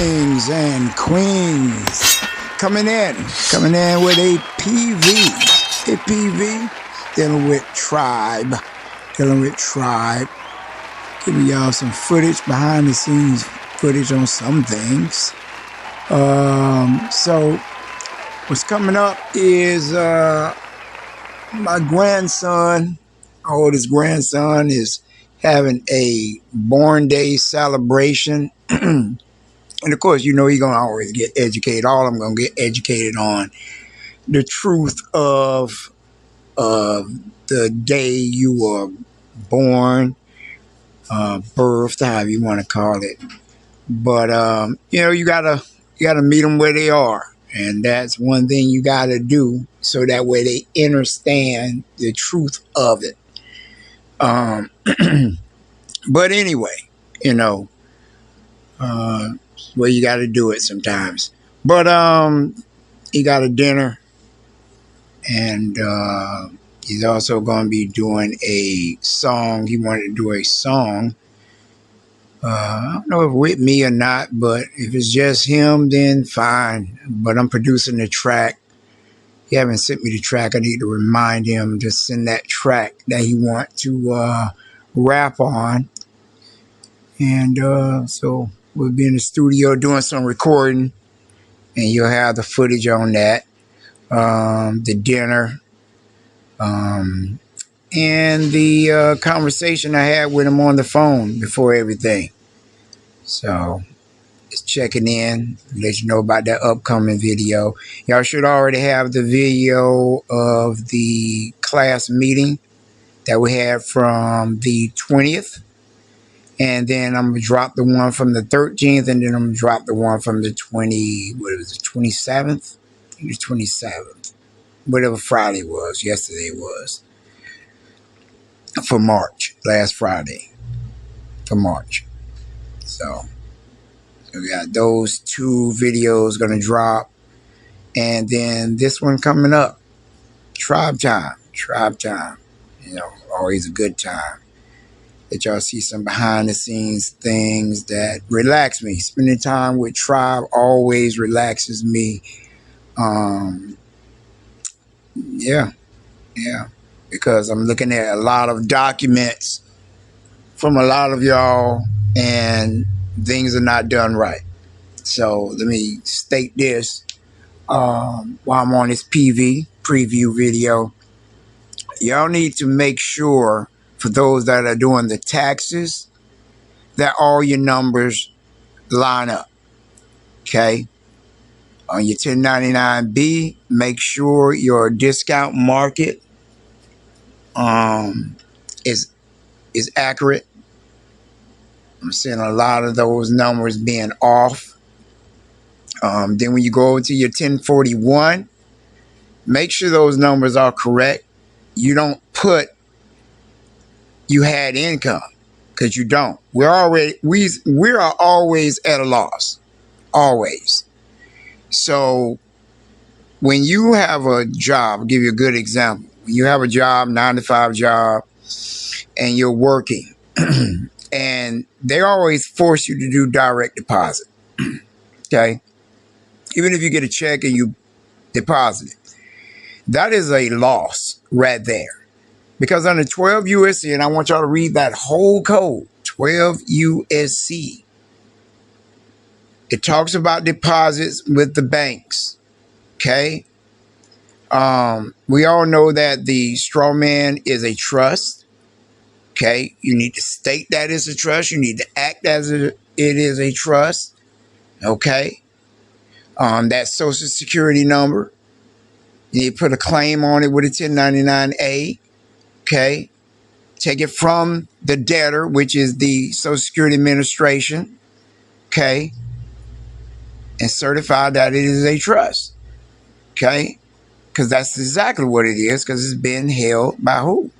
kings and queens coming in with a PV, dealing with tribe, giving y'all some footage, behind the scenes footage on some things. So what's coming up is my grandson, our oldest grandson, is having a born day celebration. And of course, you know, he's gonna always get educated. All I'm gonna get educated on the truth of the day you were born, birthed, however you want to call it. But you know, you gotta meet them where they are, and that's one thing you gotta do, so that way they understand the truth of it. But anyway, you know, well, you got to do it sometimes. But he got a dinner, and he's also going to be doing a song. He wanted to do a song. I don't know if with me or not, but if it's just him, then fine. But I'm producing the track. He haven't sent me the track. I need to remind him to send that track that he wants to rap on. And so we'll be in the studio doing some recording, and you'll have the footage on that, the dinner, and the conversation I had with him on the phone before everything. So just checking in, let you know about that upcoming video. Y'all should already have the video of the class meeting that we had from the 20th. And then I'm going to drop the one from the 13th, and then I'm going to drop the one from the 27th? I think it's 27th. Whatever Friday was, yesterday was. For March, last Friday. For March. So we got those two videos going to drop. And then this one coming up. Tribe time. You know, always a good time. That y'all see some behind the scenes things that relax me. Spending time with Tribe always relaxes me. Yeah. Because I'm looking at a lot of documents from a lot of y'all, and things are not done right. So let me state this while I'm on this preview video. Y'all need to make sure, for those that are doing the taxes, that all your numbers line up. Okay? On your 1099B, make sure your discount market is accurate. I'm seeing a lot of those numbers being off. Then when you go to your 1041, make sure those numbers are correct. You don't put you had income, because you don't. We are always at a loss. Always. So when you have a job, I'll give you a good example. When you have a job, 9-to-5 job, and you're working, and they always force you to do direct deposit. Okay? Even if you get a check and you deposit it, that is a loss right there. Because under 12 USC, and I want y'all to read that whole code, 12 USC, it talks about deposits with the banks. Okay? We all know that the straw man is a trust. Okay? You need to state that it's a trust. You need to act as it is a trust. Okay? That social security number, you need to put a claim on it with a 1099A. Okay? Take it from the debtor, which is the Social Security Administration. Okay? And certify that it is a trust. Okay? Because that's exactly what it is, because it's been held by who?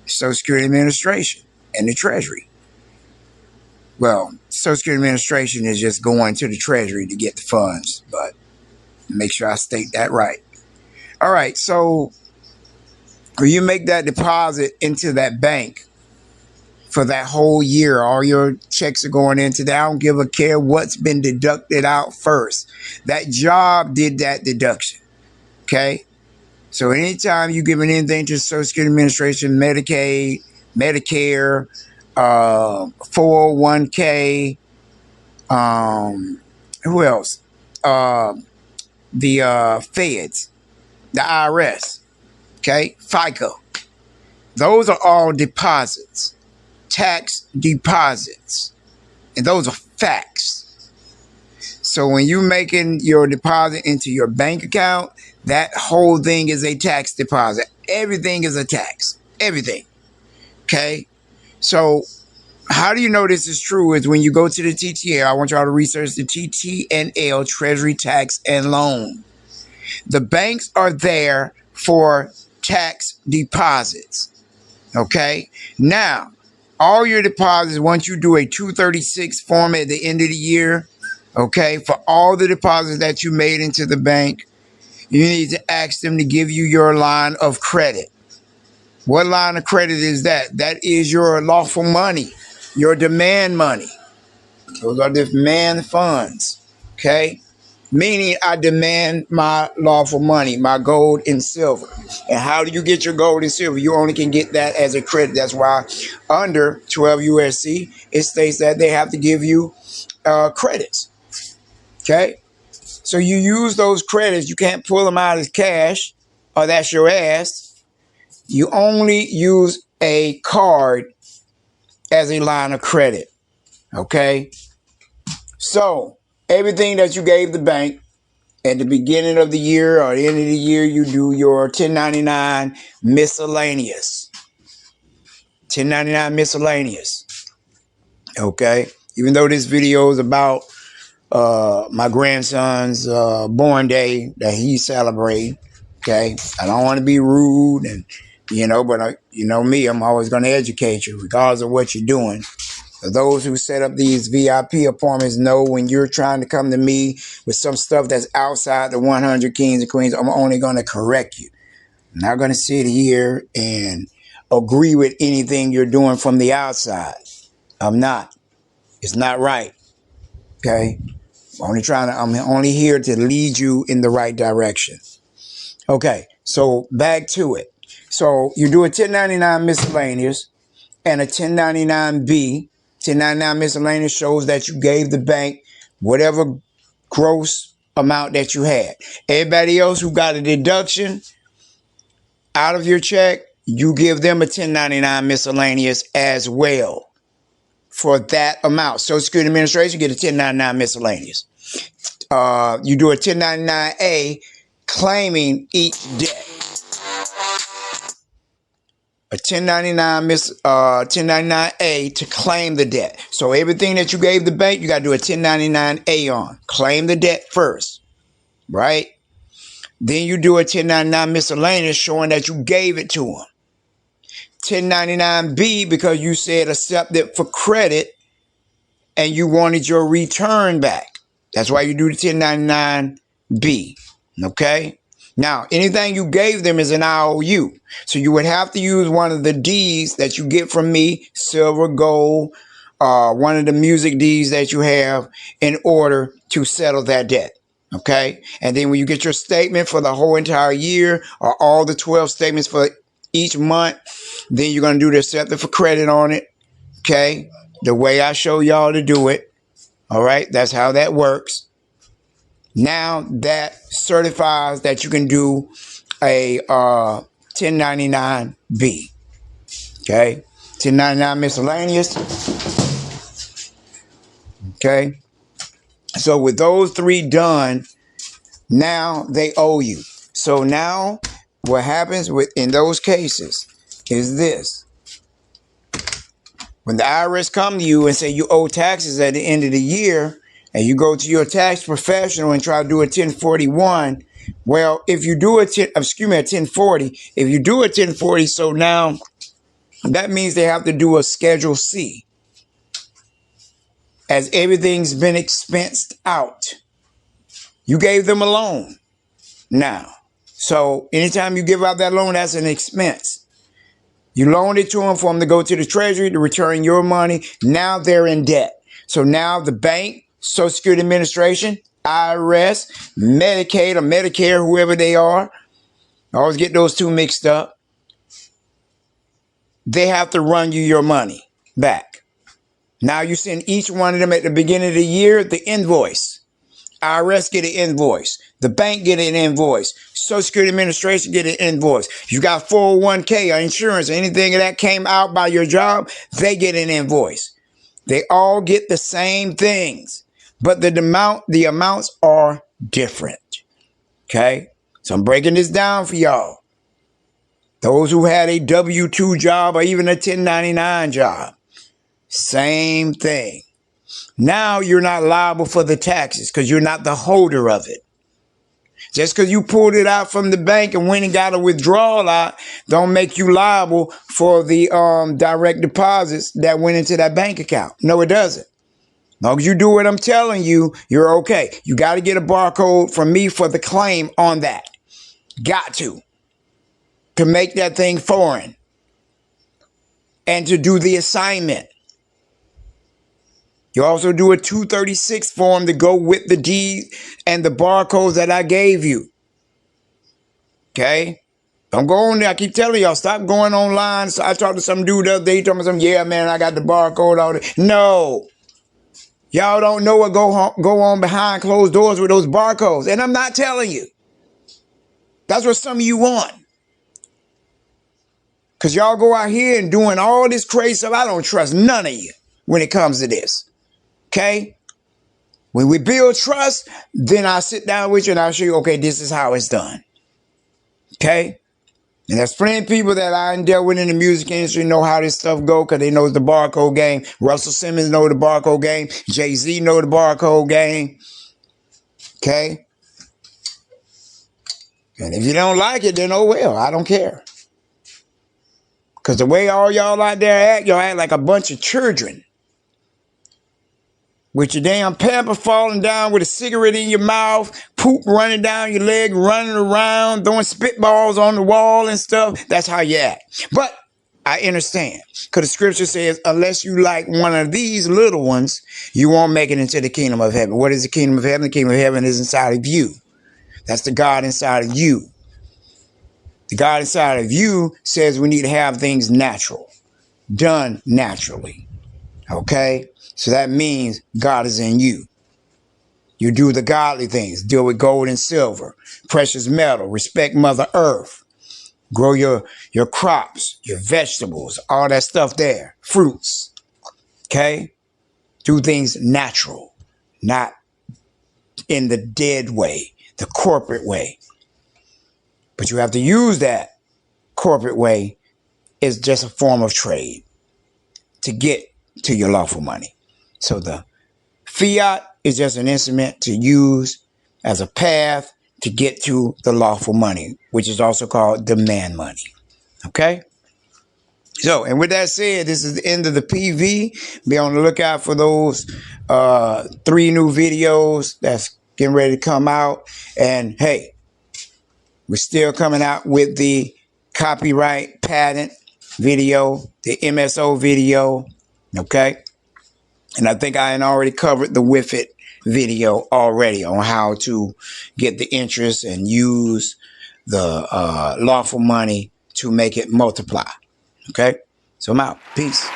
Social Security Administration and the Treasury. Well, Social Security Administration is just going to the Treasury to get the funds, but make sure I state that right. All right, so when you make that deposit into that bank for that whole year. All your checks are going into that. I don't give a care what's been deducted out first. That job did that deduction. Okay? So anytime you giving anything to Social Security Administration, Medicaid, Medicare, 401k, who else? The feds, the IRS, okay, FICA. Those are all deposits, tax deposits, and those are facts. So when you're making your deposit into your bank account, that whole thing is a tax deposit. Everything is a tax. Everything. Okay? So how do you know this is true is when you go to the TTL. I want y'all to research the TTNL, Treasury Tax and Loan. The banks are there for tax deposits. Okay? Now, all your deposits, once you do a 236 form at the end of the year, okay, for all the deposits that you made into the bank, you need to ask them to give you your line of credit. What line of credit is that? That is your lawful money, your demand money. Those are demand funds, okay? Meaning I demand my lawful money, my gold and silver. And how do you get your gold and silver? You only can get that as a credit. That's why under 12 USC, it states that they have to give you credits, okay? So you use those credits. You can't pull them out as cash or that's your ass. You only use a card as a line of credit. Okay? So everything that you gave the bank at the beginning of the year or the end of the year, you do your 1099 miscellaneous. 1099 miscellaneous. Okay? Even though this video is about my grandson's born day that he's celebrating. Okay, I don't want to be rude, and but you know me, I'm always going to educate you, regardless of what you're doing. For those who set up these VIP appointments, know when you're trying to come to me with some stuff that's outside the 100 kings and queens, I'm only going to correct you. I'm not going to sit here and agree with anything you're doing from the outside. I'm not. It's not right. Okay. I'm only here to lead you in the right direction. Okay, so back to it. So you do a 1099 miscellaneous and a 1099B. 1099 miscellaneous shows that you gave the bank whatever gross amount that you had. Everybody else who got a deduction out of your check, you give them a 1099 miscellaneous as well for that amount. Social Security Administration get a 1099 miscellaneous. You do a 1099A claiming each debt. A 1099A to claim the debt. So everything that you gave the bank, you got to do a 1099A on. Claim the debt first, right? Then you do a 1099 miscellaneous showing that you gave it to them. 1099B because you said accept it for credit and you wanted your return back. That's why you do the 1099B, okay? Now, anything you gave them is an IOU. So you would have to use one of the Ds that you get from me, silver, gold, one of the music Ds that you have in order to settle that debt, okay? And then when you get your statement for the whole entire year or all the 12 statements for each month, then you're going to do the accepted for credit on it, okay? The way I show y'all to do it. All right, that's how that works. Now that certifies that you can do a 1099B. Okay, 1099 miscellaneous. Okay, so with those three done, now they owe you. So now what happens in those cases is this. When the IRS come to you and say you owe taxes at the end of the year, and you go to your tax professional and try to do a 1041, well, if you do a 1040, if you do a 1040, so now that means they have to do a Schedule C, as everything's been expensed out. You gave them a loan now. So anytime you give out that loan, that's an expense. You loaned it to them for them to go to the treasury to return your money. Now they're in debt. So now the bank, Social Security Administration, IRS, Medicaid or Medicare, whoever they are, I always get those two mixed up. They have to run you your money back. Now you send each one of them at the beginning of the year the invoice. IRS get an invoice. The bank get an invoice. Social Security Administration get an invoice. You got 401k or insurance or anything that came out by your job, they get an invoice. They all get the same things, but the amounts are different. Okay? So I'm breaking this down for y'all. Those who had a W-2 job or even a 1099 job, same thing. Now you're not liable for the taxes because you're not the holder of it. Just because you pulled it out from the bank and went and got a withdrawal out, don't make you liable for the direct deposits that went into that bank account. No, it doesn't. As long as you do what I'm telling you, you're okay. You got to get a barcode from me for the claim on that. Got to make that thing foreign and to do the assignment. You also do a 236 form to go with the deed and the barcodes that I gave you. Okay? Don't go on there. I keep telling y'all, stop going online. So I talked to some dude the other day. He told me something, yeah, man, I got the barcode on it. No. Y'all don't know what go on behind closed doors with those barcodes. And I'm not telling you. That's what some of you want. Because y'all go out here and doing all this crazy stuff. I don't trust none of you when it comes to this. Okay? When we build trust, then I sit down with you and I'll show you, okay, this is how it's done. Okay? And there's plenty of people that I dealt with in the music industry know how this stuff go because they know the barcode game. Russell Simmons know the barcode game. Jay-Z know the barcode game. Okay? And if you don't like it, then oh well, I don't care. Because the way all y'all out there act, y'all act like a bunch of children. With your damn pamper falling down with a cigarette in your mouth, poop running down your leg, running around, throwing spitballs on the wall and stuff. That's how you act. But I understand. Because the scripture says, unless you like one of these little ones, you won't make it into the kingdom of heaven. What is the kingdom of heaven? The kingdom of heaven is inside of you. That's the God inside of you. The God inside of you says we need to have things natural, done naturally. Okay? So that means God is in you. You do the godly things, deal with gold and silver, precious metal, respect Mother Earth, grow your crops, your vegetables, all that stuff there, fruits. Okay? Do things natural, not in the dead way, the corporate way. But you have to use that corporate way as just a form of trade to get to your lawful money. So the fiat is just an instrument to use as a path to get to the lawful money, which is also called demand money. Okay? So, and with that said, this is the end of the PV. Be on the lookout for those 3 new videos that's getting ready to come out. And hey, we're still coming out with the copyright patent video, the MSO video. Okay? And I think I had already covered the With It video already on how to get the interest and use the lawful money to make it multiply. Okay? So I'm out. Peace.